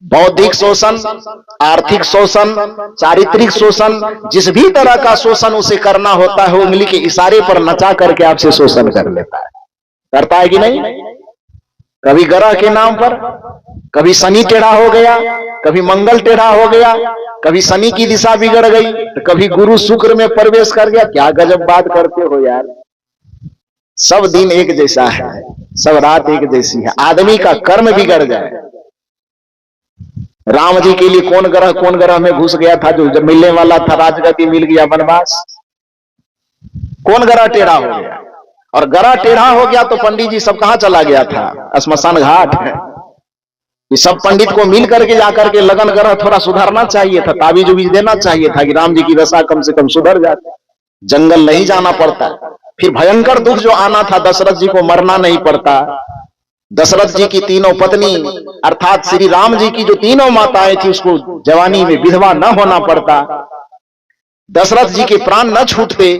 बौद्धिक शोषण, आर्थिक शोषण, चारित्रिक शोषण, जिस भी तरह का शोषण उसे करना होता है वो उंगली के इशारे पर नचा करके आपसे शोषण कर लेता है। करता है कि नहीं? कभी ग्रह के नाम पर, कभी शनि टेढ़ा हो गया, कभी मंगल टेढ़ा हो गया, कभी शनि की दिशा बिगड़ गई, तो कभी गुरु शुक्र में प्रवेश कर गया। क्या गजब बात करते हो यार। सब दिन एक जैसा है, सब रात एक जैसी है। आदमी का कर्म बिगड़ जाए। राम जी के लिए कौन ग्रह में घुस गया था जो जब मिलने वाला था राजगति मिल गया वनवास? कौन ग्रह टेढ़ा हो गया? और ग्रह टेढ़ा हो गया तो पंडित जी सब कहां चला गया था? श्मशान घाट है। ये सब पंडित को मिल करके जाकर के लगन ग्रह थोड़ा सुधारना चाहिए था, ताबीज उबीज देना चाहिए था कि राम जी की दशा कम से कम सुधर जाती। जंगल नहीं जाना पड़ता। फिर भयंकर दुख जो आना था, दशरथ जी को मरना नहीं पड़ता। दशरथ जी की तीनों पत्नी अर्थात श्री राम जी की जो तीनों माताएं थी उसको जवानी में विधवा न होना पड़ता। दशरथ जी के प्राण न छूटते,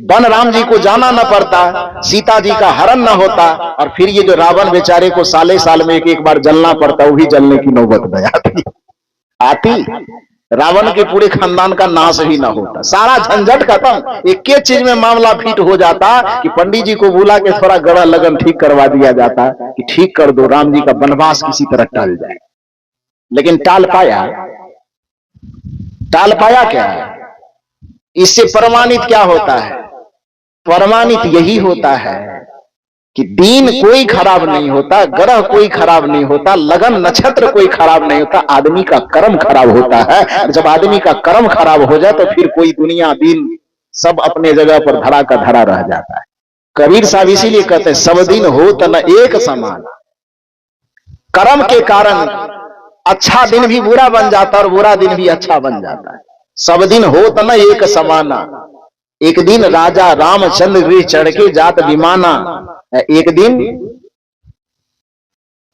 वन राम जी को जाना न पड़ता, सीता जी का हरण न होता, और फिर ये जो रावण बेचारे को साले साल में एक बार जलना पड़ता, वो भी जलने की नौबत न आती। रावण के पूरे खानदान का नाश ही ना होता, सारा झंझट खत्म। एक चीज में मामला फिट हो जाता कि पंडित जी को बुला के थोड़ा गड़ा लगन ठीक करवा दिया जाता कि ठीक कर दो, राम जी का वनवास किसी तरह टल जाए। लेकिन टाल पाया? टाल पाया क्या? इससे प्रमाणित क्या होता है? प्रमाणित यही होता है कि दिन कोई खराब नहीं होता, ग्रह कोई खराब नहीं होता, लगन नक्षत्र कोई खराब नहीं होता, आदमी का कर्म खराब होता है। जब आदमी का कर्म खराब हो जाए तो फिर कोई दुनिया दिन सब अपने जगह पर धरा का धरा रह जाता है। कबीर साहब इसीलिए कहते हैं सब दिन हो त न एक समान। कर्म के कारण अच्छा दिन भी बुरा बन जाता है और बुरा दिन भी अच्छा बन जाता है। सब दिन हो त न एक समाना। एक दिन राजा रामचंद्र गृह चढ़ के जात विमाना। एक दिन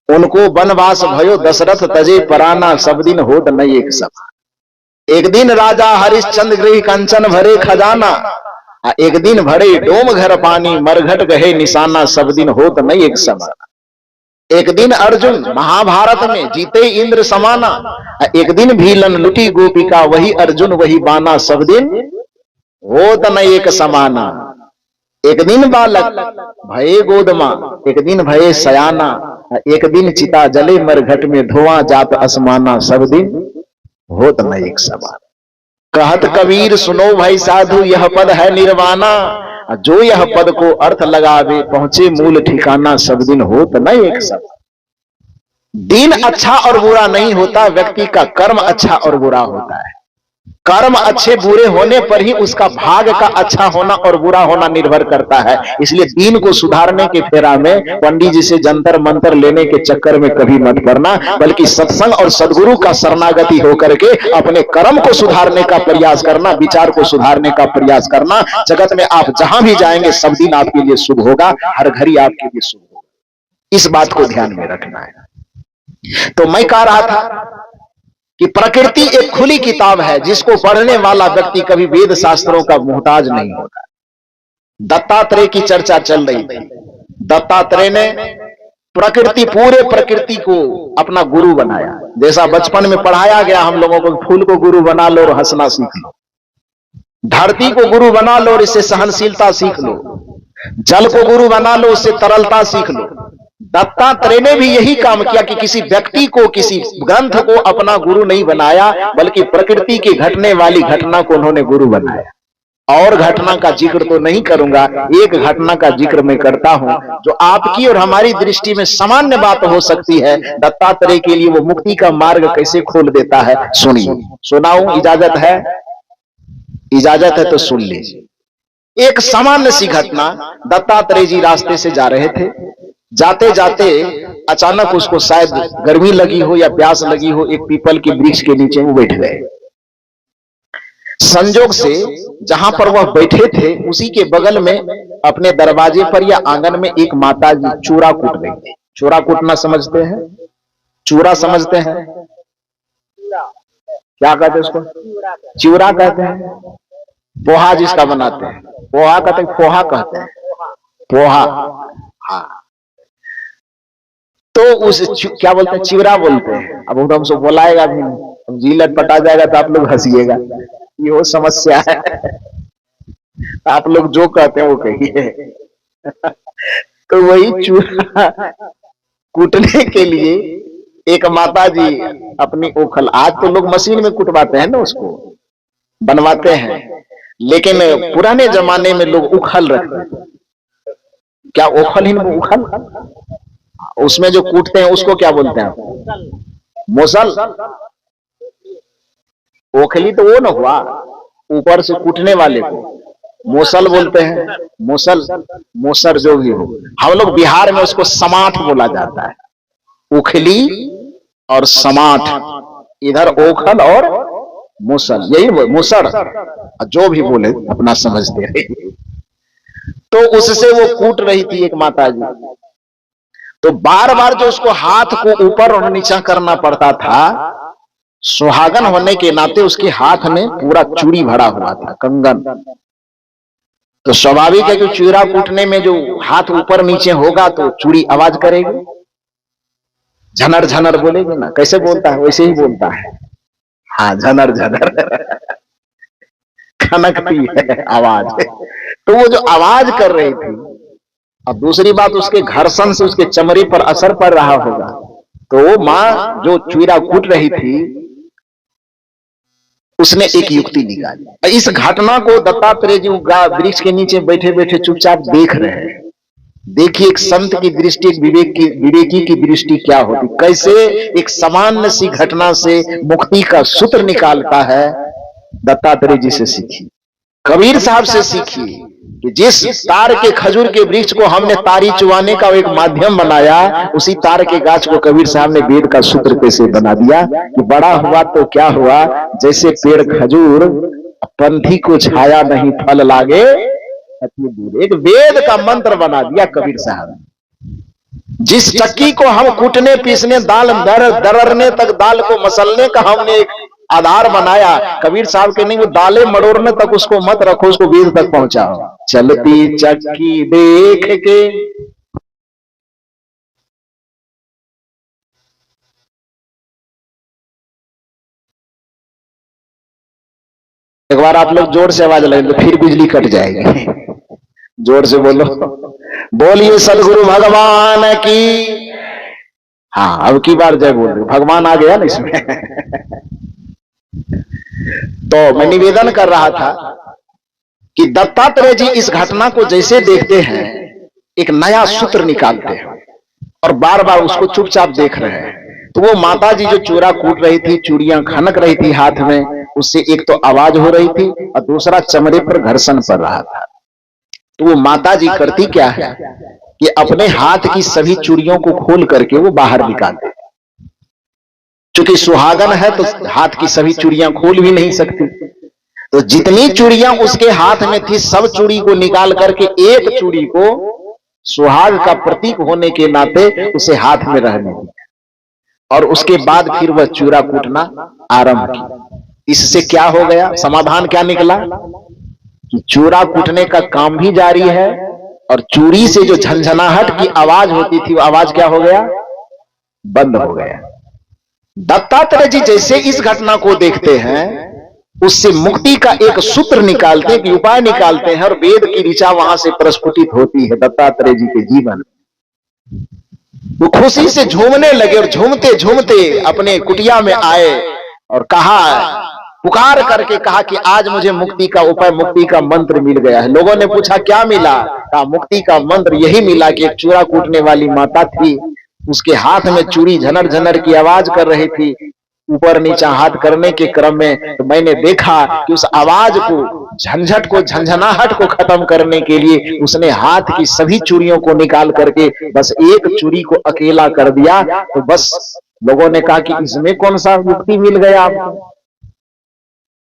उनको वनवास भयो दशरथ तजे पराना। सब दिन होत न एक समान। एक दिन राजा हरिश्चंद्र गृह कंचन भरे खजाना। एक दिन भरे डोम घर पानी मरघट गहे निशाना। सब दिन होत न एक समान। एक दिन अर्जुन महाभारत में जीते इंद्र समाना। एक दिन भीलन लुटी गोपिका वही अर्जुन वही बाना। सब दिन होत न एक समाना। एक दिन बालक भये गोदमा, एक दिन भये सयाना। एक दिन चिता जले मरघट में धुआं जात असमाना। सब दिन होत न एक समान। कहत कबीर सुनो भाई साधु यह पद है निर्वाणा। जो यह पद को अर्थ लगावे पहुंचे मूल ठिकाना। सब दिन होत न एक समान। दिन अच्छा और बुरा नहीं होता, व्यक्ति का कर्म अच्छा और बुरा होता है। कर्म अच्छे बुरे होने पर ही उसका भाग का अच्छा होना और बुरा होना निर्भर करता है। इसलिए दीन को सुधारने के फेरा में पंडित जी से जंतर मंतर लेने के चक्कर में कभी मत पड़ना, बल्कि सत्संग और सदगुरु का शरणागति होकर के अपने कर्म को सुधारने का प्रयास करना, विचार को सुधारने का प्रयास करना। जगत में आप जहां भी जाएंगे सब दिन आपके लिए शुभ होगा, हर घड़ी आपके लिए शुभ होगा। इस बात को ध्यान में रखना है। तो मैं कह रहा था कि प्रकृति एक खुली किताब है जिसको पढ़ने वाला व्यक्ति कभी वेद शास्त्रों का मोहताज नहीं होता। दत्तात्रेय की चर्चा चल रही थी। दत्तात्रेय ने प्रकृति, पूरे प्रकृति को अपना गुरु बनाया। जैसा बचपन में पढ़ाया गया हम लोगों को, फूल को गुरु बना लो और हंसना सीख लो, धरती को गुरु बना लो और इससे सहनशीलता सीख लो, जल को गुरु बना लो उससे तरलता सीख लो। दत्तात्रेय ने भी यही काम किया कि किसी व्यक्ति को, किसी ग्रंथ को अपना गुरु नहीं बनाया, बल्कि प्रकृति की घटने वाली घटना को उन्होंने गुरु बनाया। और घटना का जिक्र तो नहीं करूंगा, एक घटना का जिक्र मैं करता हूं जो आपकी और हमारी दृष्टि में सामान्य बात हो सकती है। दत्तात्रेय के लिए वो मुक्ति का मार्ग कैसे खोल देता है, सुनिए। सुनाऊं? इजाजत है? इजाजत है तो सुन लीजिए। एक सामान्य सी घटना। दत्तात्रेय जी रास्ते से जा रहे थे। जाते जाते अचानक उसको शायद गर्मी लगी हो या प्यास लगी हो, एक पीपल के वृक्ष के नीचे वो बैठ गए। संजोग से जहां पर वह बैठे थे उसी के बगल में अपने दरवाजे पर या आंगन में एक माता जी चूरा कूट रही थी। चूरा कूटना समझते हैं? चूरा समझते हैं? क्या कहते हैं उसको? चूरा कहते हैं। पोहा जिसका बनाते हैं, पोहा कहते हैं, पोहा कहते हैं, पोहा। हाँ, तो उस क्या बोलते हैं, चिवरा बोलते हैं। अब वो हमसे बोलाएगा भी नहीं, अब जी लटपटा जाएगा तो आप लोग हंसिएगा, ये वो समस्या है। आप लोग जो कहते हैं वो कहिए। तो वही चूरा कूटने के लिए एक माता जी अपनी ओखल, आज तो लोग मशीन में कुटवाते हैं ना, उसको बनवाते हैं, लेकिन पुराने जमाने में लोग उखल रखते थे। क्या ओखल ही उखल, उसमें जो कूटते हैं उसको क्या बोलते हैं, मोसल। ओखली तो वो न हुआ, ऊपर से कूटने वाले को मोसल बोलते हैं। मोसल, मोसर जो भी हो, हम लोग बिहार में उसको समाठ बोला जाता है। उखली और समाठ, इधर ओखल और मुसल, यही मुसर, जो भी बोले अपना समझते रहे। तो उससे वो कूट रही थी एक माता जी, तो बार बार जो उसको हाथ को ऊपर और नीचा करना पड़ता था, सुहागन होने के नाते उसके हाथ में पूरा चूड़ी भरा हुआ था, कंगन। तो स्वाभाविक है कि चूड़ा कूटने में जो हाथ ऊपर नीचे होगा तो चूड़ी आवाज करेगी, झनर झनर बोलेगी ना, कैसे बोलता है वैसे ही बोलता है। हाँ, झनर झनर खनकती है आवाज। तो वो जो आवाज कर रही थी, और दूसरी बात उसके घर्षण से उसके चमड़े पर असर पड़ रहा होगा, तो वो माँ जो चूड़ा कूट रही थी उसने एक युक्ति निकाली। इस घटना को दत्तात्रेय जी वृक्ष के नीचे बैठे बैठे चुपचाप देख रहे हैं। देखिए एक संत की दृष्टि, एक विवेकी की दृष्टि क्या होती, कैसे एक सामान्य सी घटना से मुक्ति का सूत्र निकालता है। दत्तात्रेय जी से सीखी, कबीर साहब से सीखी कि जिस तार के खजूर के वृक्ष को हमने तारी चुवाने का एक माध्यम बनाया, उसी तार के गाछ को कबीर साहब ने वेद का सूत्र कैसे बना दिया कि बड़ा हुआ तो क्या हुआ, जैसे पेड़ खजूर पंथी को छाया नहीं फल लागे, एक वेद का मंत्र बना दिया कबीर साहब। जिस चक्की को हम कूटने पीसने दाल दररने तक, दाल को मसलने का हमने एक आधार बनाया, कबीर साहब के नहीं, वो दालें मड़ोड़ने तक उसको मत रखो, उसको वेद तक पहुंचाओ। चलती चक्की देख के एक बार आप लोग जोर से आवाज लगे तो फिर बिजली कट जाएगी। जोर से बोलो, बोलिए सदगुरु भगवान की। हाँ, अब की बार जय बोल रहे, भगवान आ गया ना इसमें। तो मैं निवेदन कर रहा था कि दत्तात्रेय जी इस घटना को जैसे देखते हैं, एक नया सूत्र निकालते हैं और बार बार उसको चुपचाप देख रहे हैं। तो वो माता जी जो चूड़ा कूट रही थी, चूड़ियां खनक रही थी हाथ में, उससे एक तो आवाज हो रही थी और दूसरा चमड़े पर घर्षण पड़ रहा था। तो वो माता जी करती क्या है कि अपने हाथ की सभी चूड़ियों को खोल करके वो बाहर निकाल दे। चूंकि सुहागन है तो हाथ की सभी चूड़ियां खोल भी नहीं सकती, तो जितनी चूड़ियां उसके हाथ में थी सब चूड़ी को निकाल करके एक चूड़ी को सुहाग का प्रतीक होने के नाते उसे हाथ में रहने दिया और उसके बाद फिर वह चूड़ा कूटना आरंभ किया। इससे क्या हो गया, समाधान क्या निकला कि चूड़ा कूटने का काम भी जारी है और चूड़ी से जो झंझनाहट की आवाज होती थी वो आवाज क्या हो गया, बंद हो गया। दत्तात्रेय जी जैसे इस घटना को देखते हैं, उससे मुक्ति का एक सूत्र निकालते हैं, उपाय निकालते हैं और वेद की ऋचा वहां से प्रस्फुटित होती है दत्तात्रेय जी के जीवन। वो खुशी से झूमने लगे और झूमते झूमते अपने कुटिया में आए और कहा, पुकार करके कहा कि आज मुझे मुक्ति का उपाय, मुक्ति का मंत्र मिल गया है। लोगों ने पूछा क्या मिला, कहा मुक्ति का मंत्र यही मिला कि एक चूड़ा कूटने वाली माता थी, उसके हाथ में चूड़ी झनर झनर की आवाज कर रही थी, ऊपर नीचा हाथ करने के क्रम में तो मैंने देखा कि उस आवाज को, झंझट को, झंझनाहट को खत्म करने के लिए उसने हाथ की सभी चूड़ियों को निकाल करके बस एक चूड़ी को अकेला कर दिया। तो बस लोगों ने कहा कि इसमें कौन सा मुक्ति मिल गया आपको।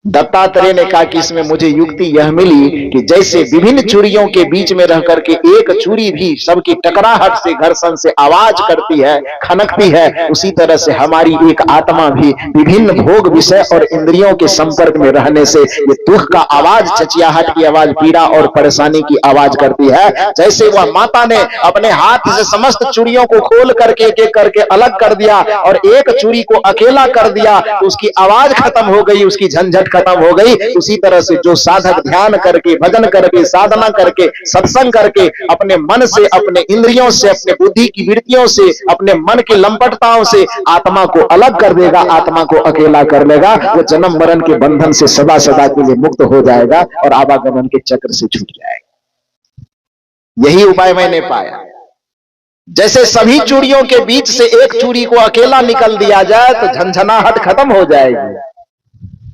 दत्तात्रेय ने कहा कि इसमें मुझे युक्ति यह मिली कि जैसे विभिन्न चूड़ियों के बीच में रह करके एक चूड़ी भी सबकी टकराहट से, घर्षण से आवाज करती है, खनकती है, उसी तरह से हमारी एक आत्मा भी विभिन्न भोग विषय और इंद्रियों के संपर्क में रहने से ये दुख का आवाज, चचियाहट की आवाज, पीड़ा और परेशानी की आवाज करती है। जैसे वह माता ने अपने हाथ से समस्त चूड़ियों को खोल करके एक एक करके अलग कर दिया और एक चूड़ी को अकेला कर दिया तो उसकी आवाज खत्म हो गई, उसकी झंझट खत्म हो गई। उसी तरह से जो साधक ध्यान करके, भजन करके, साधना करके, सत्संग करके अपने मन से, अपने इंद्रियों से, अपने बुद्धि की वृत्तियों से, अपने मन की लंपटताओं से आत्मा को अलग कर देगा, आत्मा को अकेला कर लेगा, वो जन्म मरण के बंधन से सदा सदा के लिए मुक्त हो जाएगा और आवागमन के चक्र से छूट जाएगा। यही उपाय मैंने पाया। जैसे सभी चूड़ियों के बीच से एक चूड़ी को अकेला निकल दिया जाए तो झंझनाहट खत्म हो जाएगी।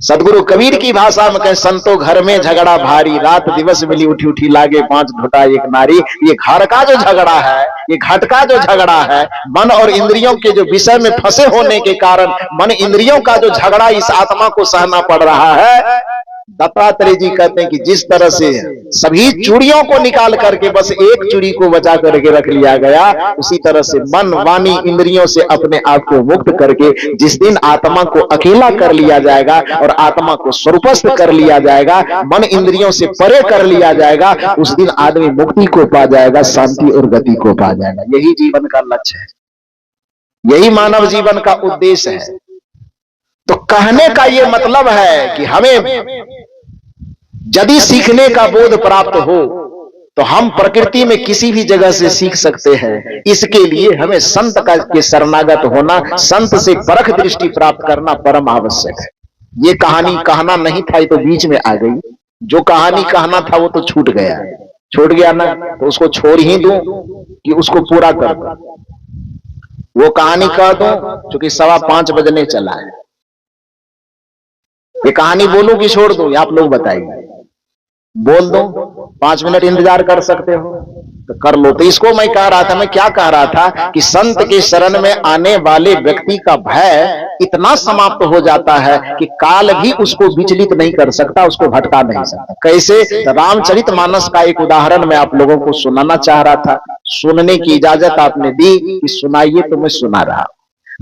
सदगुरु कबीर की भाषा में कहें, संतो घर में झगड़ा भारी, रात दिवस मिली उठी उठी लागे 5 घुटा एक नारी। ये घर का जो झगड़ा है, ये घट का जो झगड़ा है, मन और इंद्रियों के जो विषय में फंसे होने के कारण मन इंद्रियों का जो झगड़ा इस आत्मा को सहना पड़ रहा है। दत्तात्रेय जी कहते हैं कि जिस तरह से सभी चूड़ियों को निकाल करके बस एक चूड़ी को बचा करके रख लिया गया, उसी तरह से मन, वाणी, इंद्रियों से अपने आप को मुक्त करके जिस दिन आत्मा को अकेला कर लिया जाएगा और आत्मा को स्वरूपस्थ कर लिया जाएगा, मन इंद्रियों से परे कर लिया जाएगा, उस दिन आदमी मुक्ति को पा जाएगा, शांति और गति को पा जाएगा। यही जीवन का लक्ष्य है, यही मानव जीवन का उद्देश्य है। तो कहने का यह मतलब है कि हमें यदि सीखने का बोध प्राप्त हो तो हम प्रकृति में किसी भी जगह से सीख सकते हैं। इसके लिए हमें संत का के शरणागत होना, संत से परख दृष्टि प्राप्त करना परम आवश्यक है। ये कहानी कहना नहीं था, ये तो बीच में आ गई। जो कहानी कहना था वो तो छूट गया ना, तो उसको छोड़ ही दूं कि उसको पूरा कर दूं? वो कहानी कह दूं क्योंकि 5:15 बजने चला है। ये कहानी बोलूं कि छोड़ दूं, आप लोग बताइए। बोल दो, 5 मिनट इंतजार कर सकते हो तो कर लो। तो इसको मैं कह रहा था, मैं क्या कह रहा था कि संत के शरण में आने वाले व्यक्ति का भय इतना समाप्त हो जाता है कि काल भी उसको विचलित नहीं कर सकता, उसको भटका नहीं सकता। कैसे? तो रामचरितमानस का एक उदाहरण मैं आप लोगों को सुनाना चाह रहा था। सुनने की इजाजत आपने दी कि सुनाइए, तो मैं सुना रहा।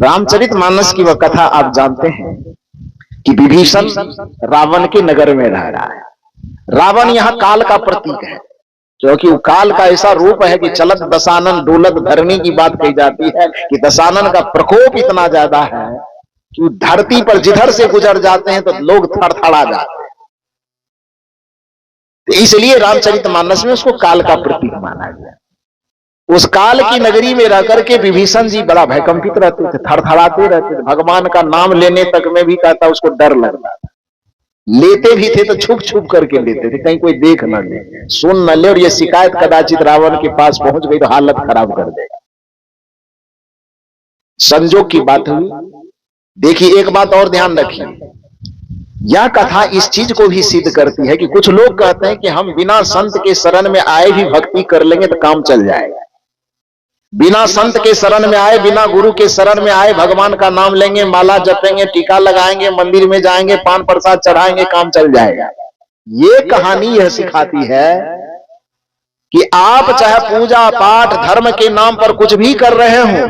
रामचरितमानस की वह कथा आप जानते हैं कि विभीषण रावण के नगर में रह रहा है। रावण यहां काल का प्रतीक है, क्योंकि काल का ऐसा रूप है कि चलत दशानन डोलत धरणी की बात कही जाती है कि दशानन का प्रकोप इतना ज्यादा है कि धरती पर जिधर से गुजर जाते हैं तो लोग थरथरा जाते हैं। तो इसलिए रामचरितमानस में उसको काल का प्रतीक माना गया। उस काल की नगरी में रह करके विभीषण जी बड़ा भयकंपित रहते थे, थरथराते रहते थे। भगवान का नाम लेने तक में भी कहता उसको डर लगता था। लेते भी थे तो छुप छुप करके लेते थे, कहीं कोई देख न ले, सुन न ले, और ये शिकायत कदाचित रावण के पास पहुंच गई तो हालत खराब कर देगा। संजोग की बात हुई। देखिए, एक बात और ध्यान रखिए, यह कथा इस चीज को भी सिद्ध करती है कि कुछ लोग कहते हैं कि हम बिना संत के शरण में आए भी भक्ति कर लेंगे तो काम चल जाएगा। बिना संत के शरण में आए, बिना गुरु के शरण में आए, भगवान का नाम लेंगे, माला जपेंगे, टीका लगाएंगे, मंदिर में जाएंगे, पान प्रसाद चढ़ाएंगे, काम चल जाएगा। ये कहानी यह सिखाती है कि आप चाहे पूजा पाठ धर्म के नाम पर कुछ भी कर रहे हो,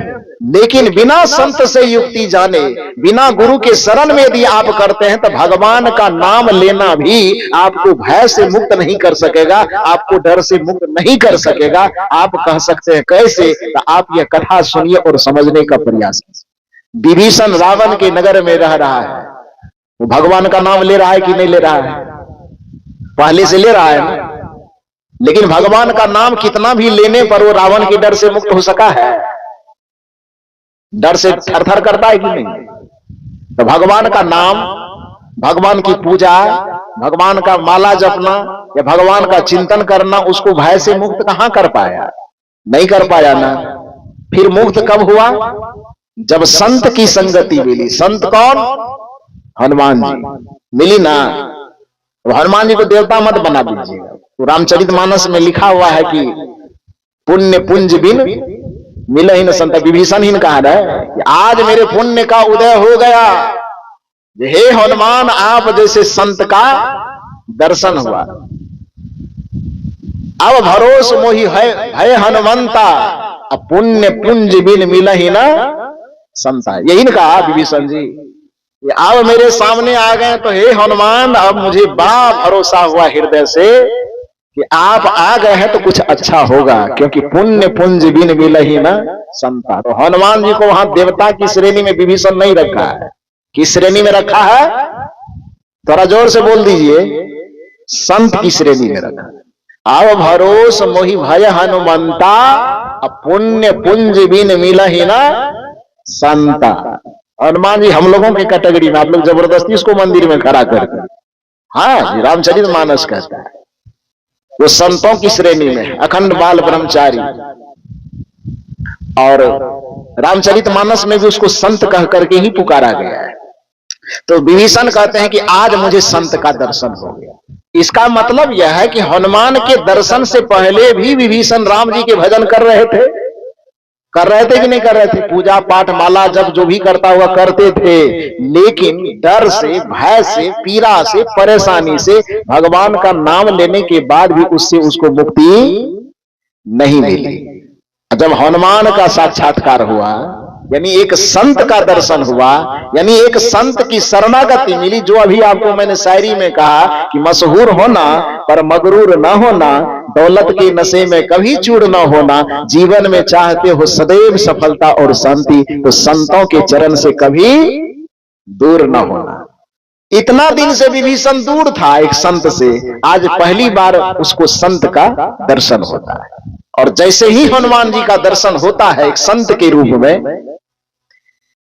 लेकिन बिना संत से युक्ति जाने, बिना गुरु के शरण में यदि आप करते हैं तो भगवान का नाम लेना भी आपको भय से मुक्त नहीं कर सकेगा, आपको डर से मुक्त नहीं कर सकेगा। आप कह सकते हैं कैसे? तो आप यह कथा सुनिए और समझने का प्रयास कीजिए। विभीषण रावण के नगर में रह रहा है, वो भगवान का नाम ले रहा है कि नहीं ले रहा है? पहले से ले रहा है ना, लेकिन भगवान का नाम कितना भी लेने पर वो रावण के डर से मुक्त हो सका है? डर से थरथर करता है कि नहीं? तो भगवान का नाम, भगवान की पूजा, भगवान का माला जपना या भगवान का चिंतन करना उसको भय से मुक्त कहां कर पाया? नहीं कर पाया ना। फिर मुक्त कब हुआ? जब संत की संगति मिली। संत कौन? हनुमान जी मिली ना। तो हनुमान जी को देवता मत बना दीजिएगा। तो रामचरितमानस में लिखा हुआ है कि पुण्य पुंज बिन मिले ही न संत। विभीषण ही कहा है कि आज मेरे पुण्य का उदय हो गया, हे हनुमान आप जैसे संत का दर्शन हुआ। अब भरोस मोहि है हनुमंता, अब पुण्य पुंज बिन मिला ही ना संता। यही ना कहा विभीषण जी, अब मेरे सामने आ गए तो हे हनुमान अब मुझे बड़ा भरोसा हुआ हृदय से कि आप आ गए हैं तो कुछ अच्छा होगा, क्योंकि पुण्य पुंज बिन मिला ही ना संता। तो हनुमान जी को वहां देवता की श्रेणी में विभीषण नहीं रखा है। किस श्रेणी में रखा है? थोड़ा जोर से बोल दीजिए, संत की श्रेणी में रखा। अब भरोस मोहि भय हनुमंता, पुण्य पुंज बिन मिला ही ना संता। हनुमान जी हम लोगों की कैटेगरी में, आप लोग जबरदस्ती इसको मंदिर में खड़ा करते। हाँ, रामचरितमानस कहता है वो संतों की श्रेणी में, अखंड बाल ब्रह्मचारी। और रामचरितमानस में भी उसको संत कह करके ही पुकारा गया है। तो विभीषण कहते हैं कि आज मुझे संत का दर्शन हो गया। इसका मतलब यह है कि हनुमान के दर्शन से पहले भी विभीषण राम जी के भजन कर रहे थे कि नहीं कर रहे थे? पूजा पाठ माला जब जो भी करता हुआ करते थे, लेकिन डर से, भय से, पीड़ा से, परेशानी से भगवान का नाम लेने के बाद भी उससे उसको मुक्ति नहीं मिली। जब हनुमान का साक्षात्कार हुआ, यानी एक संत का दर्शन हुआ, यानी एक संत की शरणागति मिली, जो अभी आपको मैंने शायरी में कहा कि मशहूर होना पर मगरूर ना होना, दौलत के नशे में कभी चूर ना होना, जीवन में चाहते हो सदैव सफलता और शांति, तो संतों के चरण से कभी दूर ना होना। इतना दिन से विभीषण दूर था एक संत से, आज पहली बार उसको संत का दर्शन होता है। और जैसे ही हनुमान जी का दर्शन होता है एक संत के रूप में,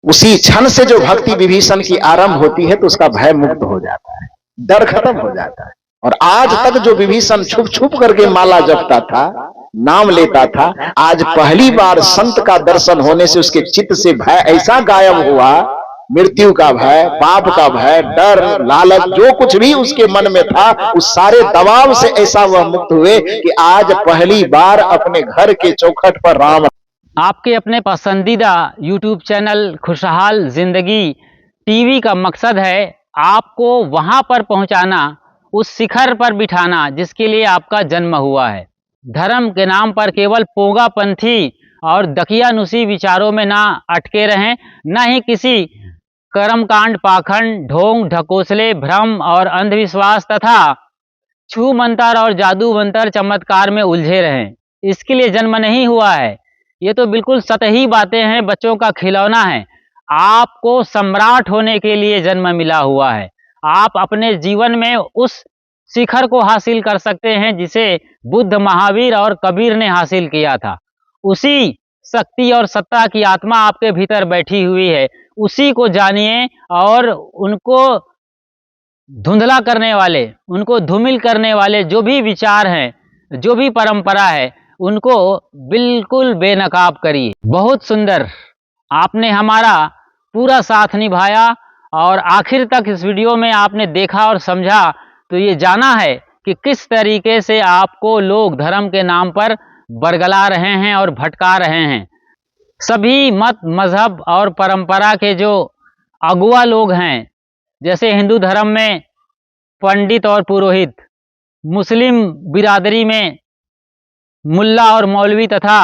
उसी क्षण से जो भक्ति विभीषण की आरंभ होती है तो उसका भय मुक्त हो जाता है, डर खत्म हो जाता है। और आज तक जो विभीषण छुप छुप करके माला जपता था, नाम लेता था, आज पहली बार संत का दर्शन होने से उसके चित्त से भय ऐसा गायब हुआ, मृत्यु का भय, पाप का भय, डर, लालच, जो कुछ भी उसके मन में था, उस सारे दबाव से ऐसा वह मुक्त हुए कि आज पहली बार अपने घर के चौखट पर राम। आपके अपने पसंदीदा YouTube चैनल खुशहाल जिंदगी टीवी का मकसद है आपको वहां पर पहुंचाना, उस शिखर पर बिठाना जिसके लिए आपका जन्म हुआ है। धर्म के नाम पर केवल पोंगापंथी और दकियानुसी विचारों में ना अटके रहें, न ही किसी कर्मकांड, पाखंड, ढोंग, ढकोसले, भ्रम और अंधविश्वास तथा छू मंतर और जादू मंतर चमत्कार में उलझे रहें। इसके लिए जन्म नहीं हुआ है। ये तो बिल्कुल सतही बातें हैं, बच्चों का खिलौना है। आपको सम्राट होने के लिए जन्म मिला हुआ है। आप अपने जीवन में उस शिखर को हासिल कर सकते हैं जिसे बुद्ध, महावीर और कबीर ने हासिल किया था। उसी शक्ति और सत्ता की आत्मा आपके भीतर बैठी हुई है, उसी को जानिए और उनको धुंधला करने वाले, उनको धूमिल करने वाले जो भी विचार हैं, जो भी परंपरा है, उनको बिल्कुल बेनकाब करिए। बहुत सुंदर, आपने हमारा पूरा साथ निभाया और आखिर तक इस वीडियो में आपने देखा और समझा, तो ये जाना है कि किस तरीके से आपको लोग धर्म के नाम पर बरगला रहे हैं और भटका रहे हैं। सभी मत, मजहब और परंपरा के जो अगुआ लोग हैं, जैसे हिंदू धर्म में पंडित और पुरोहित, मुस्लिम बिरादरी में मुल्ला और मौलवी तथा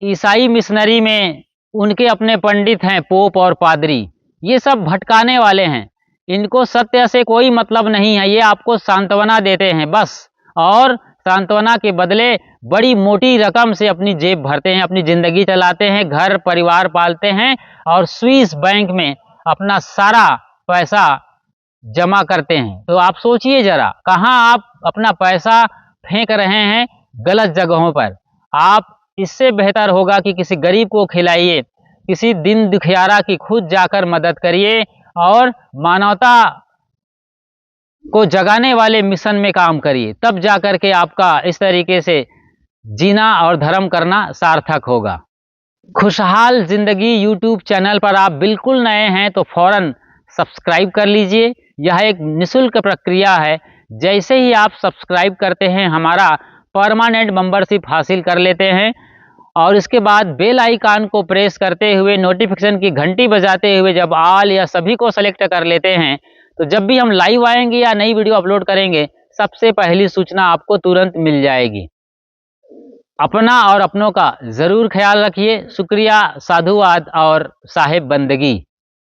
ईसाई मिशनरी में उनके अपने पंडित हैं, पोप और पादरी, ये सब भटकाने वाले हैं। इनको सत्य से कोई मतलब नहीं है, ये आपको सांत्वना देते हैं बस, और सांत्वना के बदले बड़ी मोटी रकम से अपनी जेब भरते हैं, अपनी ज़िंदगी चलाते हैं, घर परिवार पालते हैं और स्विस बैंक में अपना सारा पैसा जमा करते हैं। तो आप सोचिए जरा, कहाँ आप अपना पैसा फेंक रहे हैं? गलत जगहों पर। आप इससे बेहतर होगा कि किसी गरीब को खिलाइए, किसी दिन दुखियारा की खुद जाकर मदद करिए और मानवता को जगाने वाले मिशन में काम करिए, तब जाकर के आपका इस तरीके से जीना और धर्म करना सार्थक होगा। खुशहाल जिंदगी यूट्यूब चैनल पर आप बिल्कुल नए हैं तो फौरन सब्सक्राइब कर लीजिए। यह एक निःशुल्क प्रक्रिया है। जैसे ही आप सब्सक्राइब करते हैं, हमारा परमानेंट मेंबरशिप हासिल कर लेते हैं और इसके बाद बेल आइकन को प्रेस करते हुए नोटिफिकेशन की घंटी बजाते हुए जब ऑल या सभी को सेलेक्ट कर लेते हैं तो जब भी हम लाइव आएंगे या नई वीडियो अपलोड करेंगे सबसे पहली सूचना आपको तुरंत मिल जाएगी। अपना और अपनों का जरूर ख्याल रखिए। शुक्रिया, साधुवाद और साहेब बंदगी।